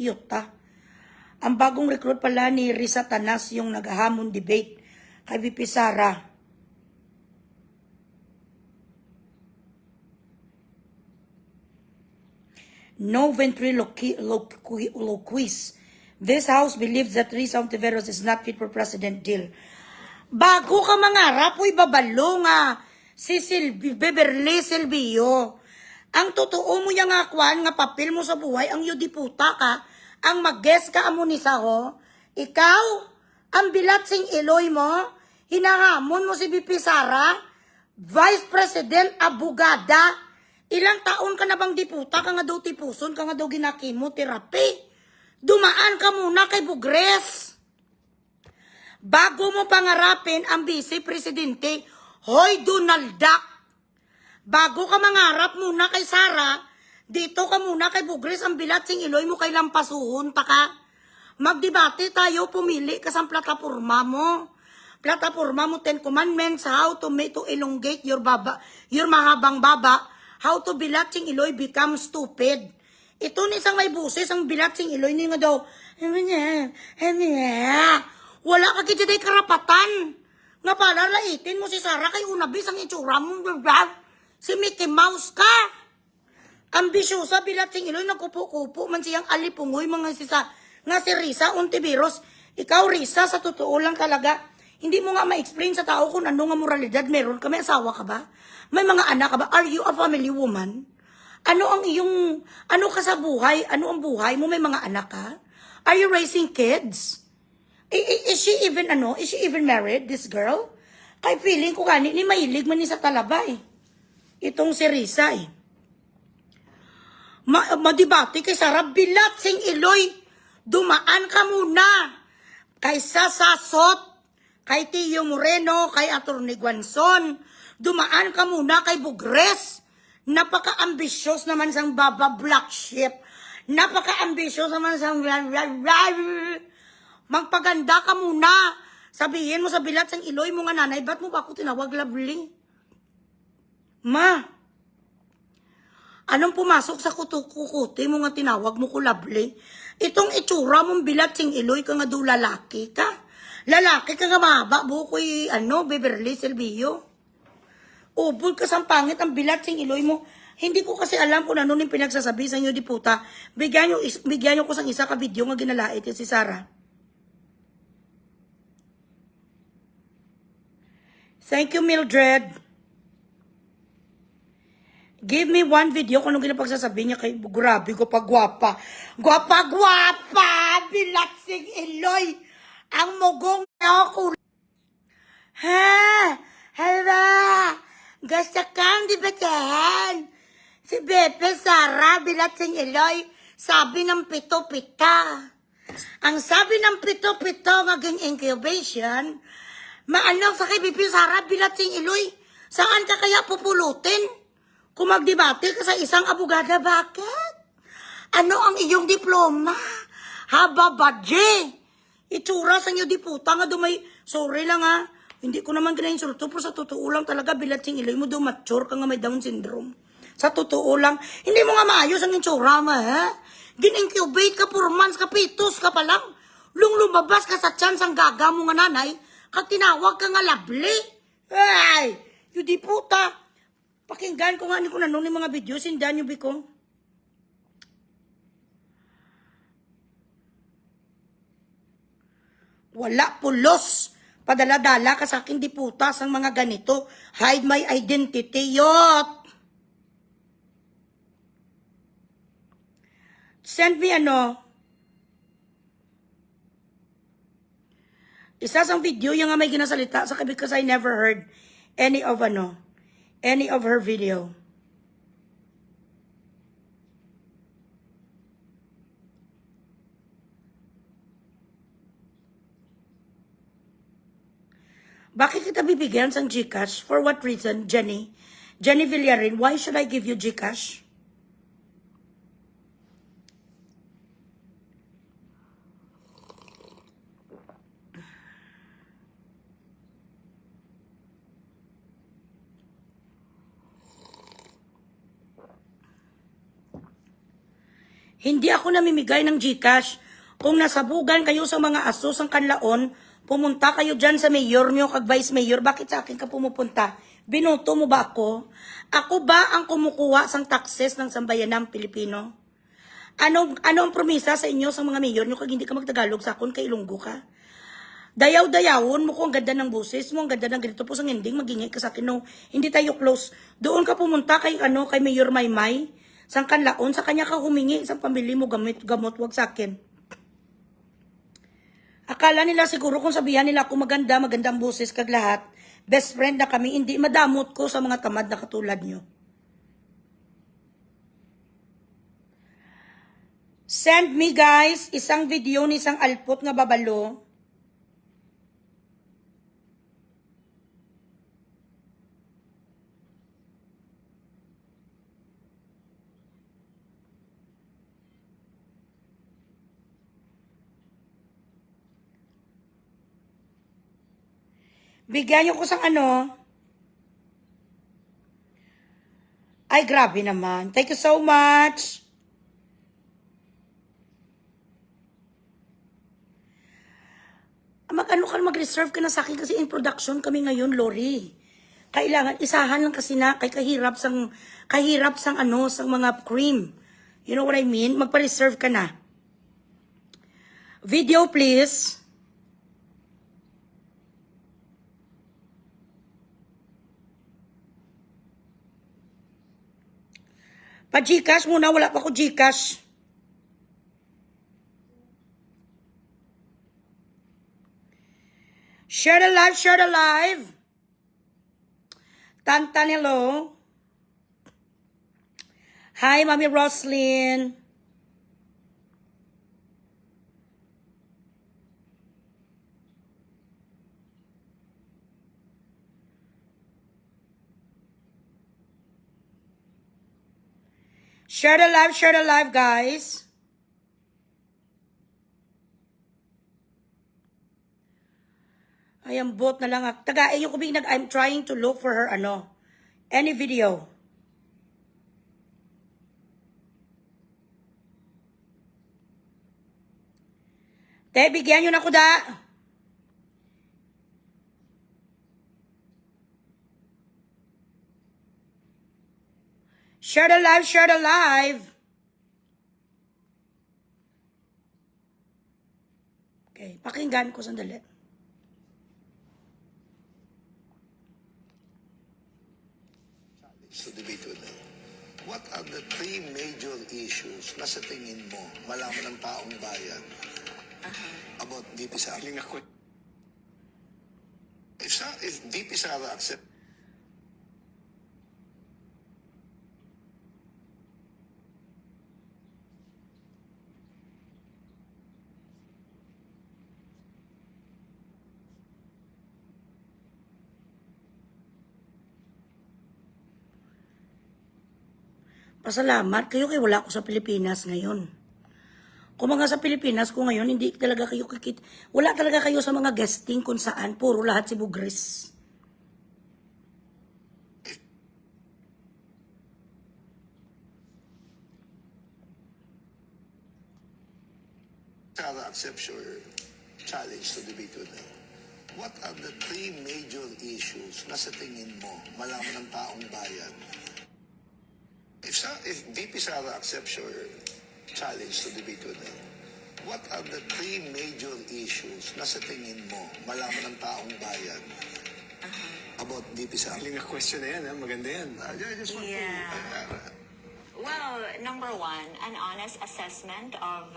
Iyota. Ang bagong recruit pala ni Risa Tanas yung naghahamon debate kay VP Sara. No ventriloquist. This house believes that Risa Ontiveros is not fit for president deal. Bago ka mangarap, uy babalo nga si Beverly Silvio. Ang totoo mo yung nga kwan, nga papel mo sa buhay, ang yudiputa ka, ang mag-guess ka amo ni Saho, ikaw, ang bilat sing iloy mo, hinahamon mo si VP Sara, Vice President, abogada, ilang taon ka na bang diputa, ka nga daw tipuson, ka nga daw ginakimoterapi, dumaan ka muna kay Bugres. Bago mo pangarapin ang Vice Presidente, hoy Donald Duck, bago ka mangarap muna kay Sara, dito ka muna kay Bugres, ang bilat sing iloy mo kay lampasuhon, taka. Magdebate tayo, pumili ka sa plataforma mo. Plataforma mo, 10 Commandments, how to elongate your mahabang baba, how to bilat sing iloy become stupid. Ito ni isang may buses, ang bilat sing iloy niya nga daw, wala ka kita day karapatan. Nga pala, laitin mo si Sara kay unabis ang itsura mo. Si Mickey Mouse ka. Ambisyosa, bilat sing iloy, nagkupo-kupo man siyang alipungoy mga nga si Risa Ontiveros. Ikaw, Risa, sa totoo lang talaga, hindi mo nga ma-explain sa tao kung ano nga moralidad meron ka. May asawa ka ba? May mga anak ka ba? Are you a family woman? Ano ka sa buhay? Ano ang buhay mo? May mga anak ka? Are you raising kids? Is she even married, this girl? Kay feeling ko gani, ni mahilig man ni sa talabay. Itong si Risa eh. Madibati kay Sara, bilat sing iloy, dumaan ka muna. Kay Sasasot, kay Tio Moreno, kay Atty. Guanzon, dumaan ka muna kay Bugres. Napaka-ambitious naman sang Baba Black Sheep. Napaka-ambitious naman sang magpaganda ka muna. Sabihin mo sa bilat sang iloy mo nga nanay, ba't mo ba ako tinawag lovely? Ma, anong pumasok sa kukuti mo nga tinawag mo ko lovely? Itong itsura mong bilat sing iloy ka nga do lalaki ka. Lalaki ka nga mahaba, bukoy Beverly Silvio. Ubod ka sang pangit ang bilat sing iloy mo. Hindi ko kasi alam kung ano yung pinagsasabi sa inyo, diputa. Bigyan nyo ko sang isa ka video nga ginalait si Sara. Thank you, Mildred. Give me one video kung anong ginapagsasabi niya kay grabe ko pa gwapa. Gwapa! Bilat sing iloy! Ang mugong ako. Hala! Gusto kang dibatehan. Si Bebe Sara, bilat sing iloy, sabi ng pito-pita. Ang sabi ng pito-pito maging incubation, maano sa kay Bebe Sara, bilat sing iloy, saan ka kaya pupulutin? Kung magdebate ka sa isang abogada, bakit? Ano ang iyong diploma? Haba badje. Itsura sa inyo diputa nga dumay, sorry lang ha, hindi ko naman gina-insulto, pero sa totoo lang talaga, bilat sing iloy mo, mature ka nga may Down syndrome. Sa totoo lang, hindi mo nga maayos ang itsura mo, ha? Gin-incubate ka, 4 months ka, pitos ka pa lang. Lumabas ka sa chance ang gaga mo nga nanay, kag tinawag ka nga lovely. Ay, yung diputa. Pakinggan ko nga ni kung ano ni mga video, sindan nyo biko. Wala pulos. Padala-dala ka sa akin diputas ang mga ganito. Hide my identity, yot. Send me isa sang video yung nga may ginasalita sa because I never heard any of her video. Bakit kita bibigyan sang GCash? For what reason, Jenny? Jenny Villarin, why should I give you GCash? Hindi ako namimigay ng GCash. Kung nasabugan kayo sa mga asos ang kanlaon, pumunta kayo dyan sa mayor nyo, kag vice mayor. Bakit sa akin ka pumupunta? Binoto mo ba ako? Ako ba ang kumukuha sang taxes ng sambayanang Pilipino? Ano ang promisa sa inyo sa mga mayor nyo kag hindi ka magtagalog sa akon kay Ilonggo ka? Dayaw-dayawon mo ko ang ganda ng boses mo, ang ganda ng ganito po sa ending, magingay ka sa akin. No, hindi tayo close. Doon ka pumunta kay kay Mayor Maymay, sang kanlaon, sa kanya ka humingi, sa pamili mo gamot, wag sa akin. Akala nila siguro kung sabihan nila ako magandang boses kag lahat, best friend na kami, hindi madamot ko sa mga tamad na katulad nyo. Send me guys, isang video ni isang alpot nga babalo. Bigyan nyo ko sang ano. Ay, grabe naman. Thank you so much. Mag-ano ka, mag-reserve ka na sa akin kasi in production kami ngayon, Lori. Kailangan, isahan lang kasi na, kay kahirap sang ano, sang mga cream. You know what I mean? Magpa-reserve ka na. Video, please. Pa-Gcash muna, wala pa ko Gcash. Share the live, share the live. Tantan, hello. Hi, Mami Roslyn. Share the live, guys. Ay, ang bot na lang. Taga, yung kubig I'm trying to look for her, any video. Te, bigyan nyo na ko da. Share the live, share the live. Okay, pakinggan ko sandali. So debate with them. What are the three major issues na sa tingin mo malaman ng taong bayan about VP Sara? If VP Sara accept Pasalamat kayo kay wala ako sa Pilipinas ngayon. Kung mga sa Pilipinas ko ngayon, hindi talaga kayo wala talaga kayo sa mga guesting kung saan, puro lahat si Bugres. Sara accepts your challenge to debate with them, what are the three major issues na sa tingin mo malaman ng taong bayan? If VP Sara accepts your challenge to debate with them, what are the three major issues na sa tingin mo malaman ng taong bayan about VP Sara? Galing na question na yan, ha? Maganda yan. I just want to... Well, number one, an honest assessment of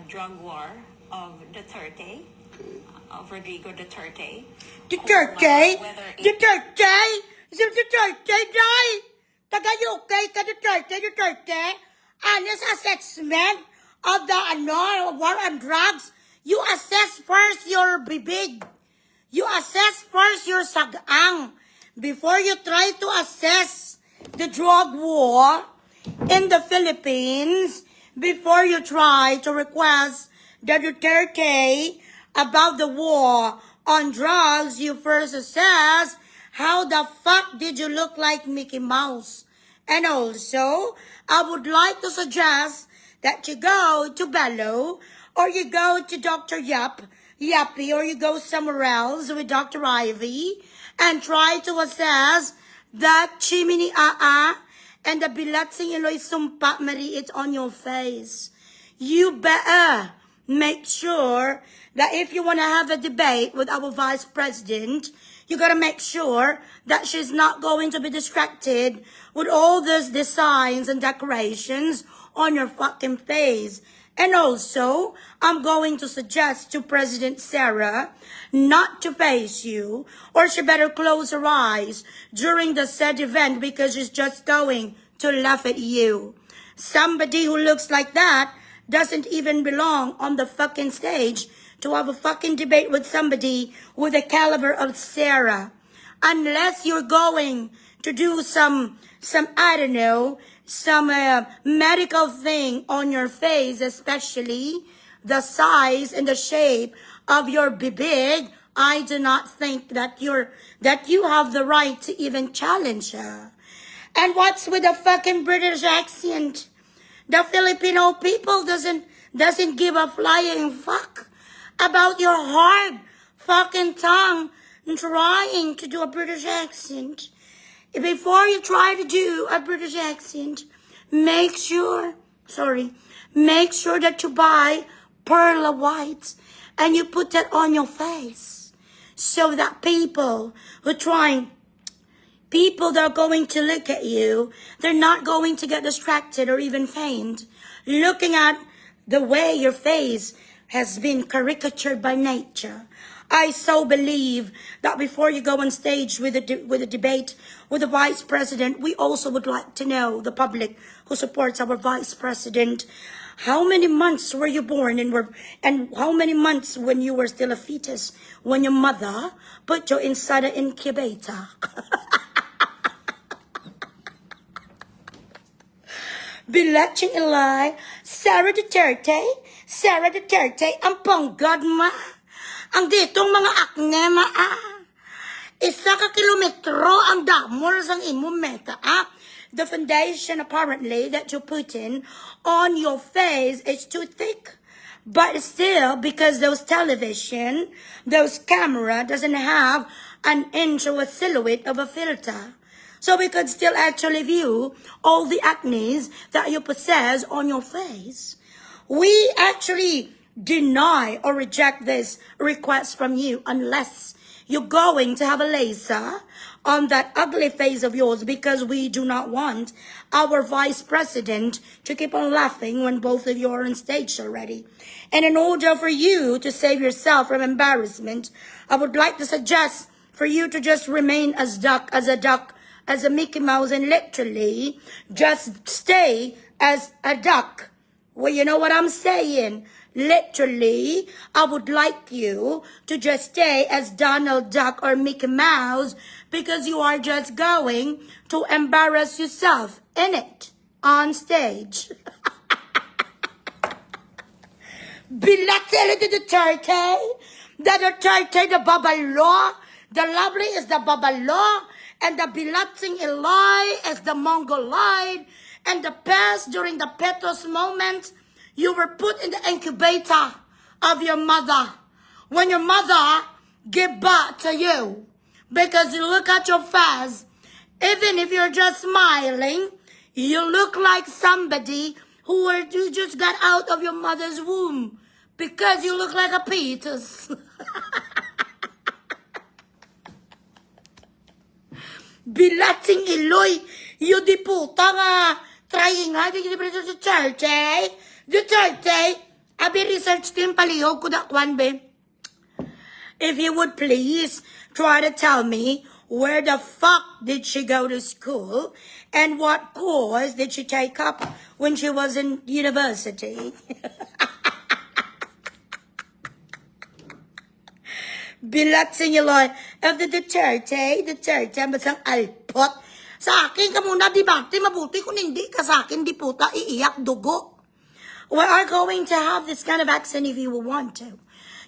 drug war of Duterte, of Rodrigo Duterte. Duterte? Whether it- Duterte? Is it Duterte, Day? Taga-UK ka, Duterte? Honest assessment of the war on drugs. You assess first your bibig. You assess first your sagang before you try to assess the drug war in the Philippines, before you try to request the Duterte about the war on drugs, you first assess how the fuck did you look like Mickey Mouse. And also, I would like to suggest that you go to Bello, or you go to Dr. Yappy, or you go somewhere else with Dr. Ivy, and try to assess that chimney and the bilatsing iloy sumpa mariit on your face. You better make sure that if you want to have a debate with our vice president, you got to make sure that she's not going to be distracted with all those designs and decorations on your fucking face. And also, I'm going to suggest to President Sarah not to face you, or she better close her eyes during the said event because she's just going to laugh at you. Somebody who looks like that doesn't even belong on the fucking stage to have a fucking debate with somebody with the caliber of Sarah. Unless you're going to do some I don't know, some medical thing on your face, especially the size and the shape of your bibig, I do not think that you have the right to even challenge her. And what's with the fucking British accent? The Filipino people doesn't give a flying fuck about your hard fucking tongue trying to do a British accent. Before you try to do a British accent, make sure that you buy Perla Whites and you put that on your face so that people that are going to look at you, they're not going to get distracted or even faint looking at the way your face has been caricatured by nature. I so believe that before you go on stage with a debate with the vice president, we also would like to know, the public who supports our vice president, how many months were you born and how many months when you were still a fetus when your mother put you inside an incubator? Bilatching Eli, Sarah Duterte, ang panggad ma. Ang ditong mga akne ma Isa ka kilometro ang damol sang imong meta The foundation apparently that you put in on your face is too thick. But still, because those television, those camera doesn't have an inch or a silhouette of a filter. So we could still actually view all the acne that you possess on your face. We actually deny or reject this request from you unless you're going to have a laser on that ugly face of yours, because we do not want our vice president to keep on laughing when both of you are on stage already. And in order for you to save yourself from embarrassment, I would like to suggest for you to just remain as a Mickey Mouse, and literally just stay as a duck. Well, you know what I'm saying? Literally, I would like you to just stay as Donald Duck or Mickey Mouse, because you are just going to embarrass yourself in it on stage. Bilatel the Duterte, the Babalo, the lovely is the Babalo, and the Bilatsing Eli is the Mongolide, and the past during the Petos moment, you were put in the incubator of your mother when your mother gave birth to you. Because you look at your face, even if you're just smiling, you look like somebody who just got out of your mother's womb. Because you look like a fetus. Bilating Iloy, you di puta nga trying hard to church, eh? Duterte, abi research team palihog ko dakwan be. If you would please try to tell me where the fuck did she go to school and what course did she take up when she was in university. Bilatsing Iloy of the Duterte, masang alpot. Sa akin ka muna, di ba? Mabuti kung hindi ka sa akin, di puta, iiyak dugo. We are going to have this kind of accent if you want to.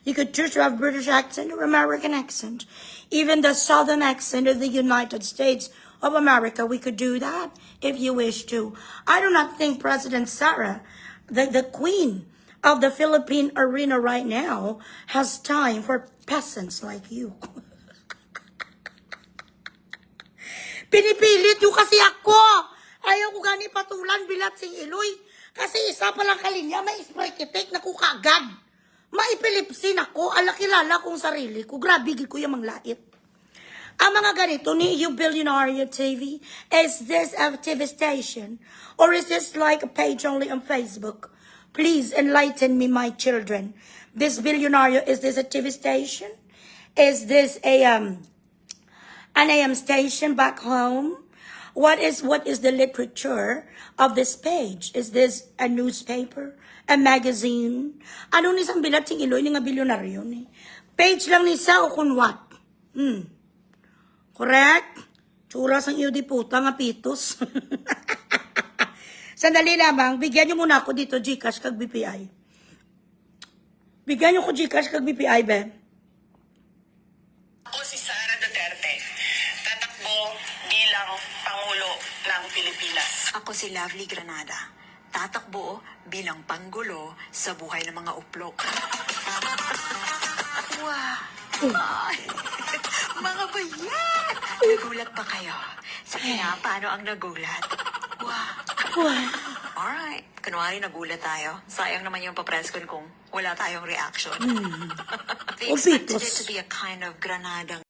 You could choose to have British accent or American accent. Even the southern accent of the United States of America, we could do that if you wish to. I do not think President Sarah the queen of the Philippine arena right now has time for peasants like you. Pinipilit yung kasi ako. Ayaw ko gani patulan bilat sing iloy. Kasi isa palang kalinya, may spray kitik na ko kaagad. Maipilipsin ako, alakilala kong sarili ko. Grabe, gid ko yung manglait. Ang mga ganito ni You Billionaire TV, is this a TV station? Or is this like a page only on Facebook? Please enlighten me, my children. This Billionaire, is this a TV station? Is this an AM station back home? What is the literature of this page? Is this a newspaper? A magazine? Ano ni sang bilat sing iloy ni nga bilyonaryo ni? Page lang ni sa o kun what? Correct? Tsura sang iyo di puta nga pitos. Sandali lamang, bigyan niyo muna ako dito GCash kag BPI. Bigyan niyo ko GCash kag BPI, be. Ako si Sara Duterte, tatakbo bilang Pangulo ng Pilipinas. Ako si Lovely Granada. Tatakbo bilang panggulo sa buhay ng mga uplok. Wow! Ay, mga bayan! Nagulat ba kayo? Sige nga, paano ang nagulat? Wow! Alright. Kunwari nagulat tayo. Sayang naman yung papreskon kung wala tayong reaction. They expected it to be a kind of Granadang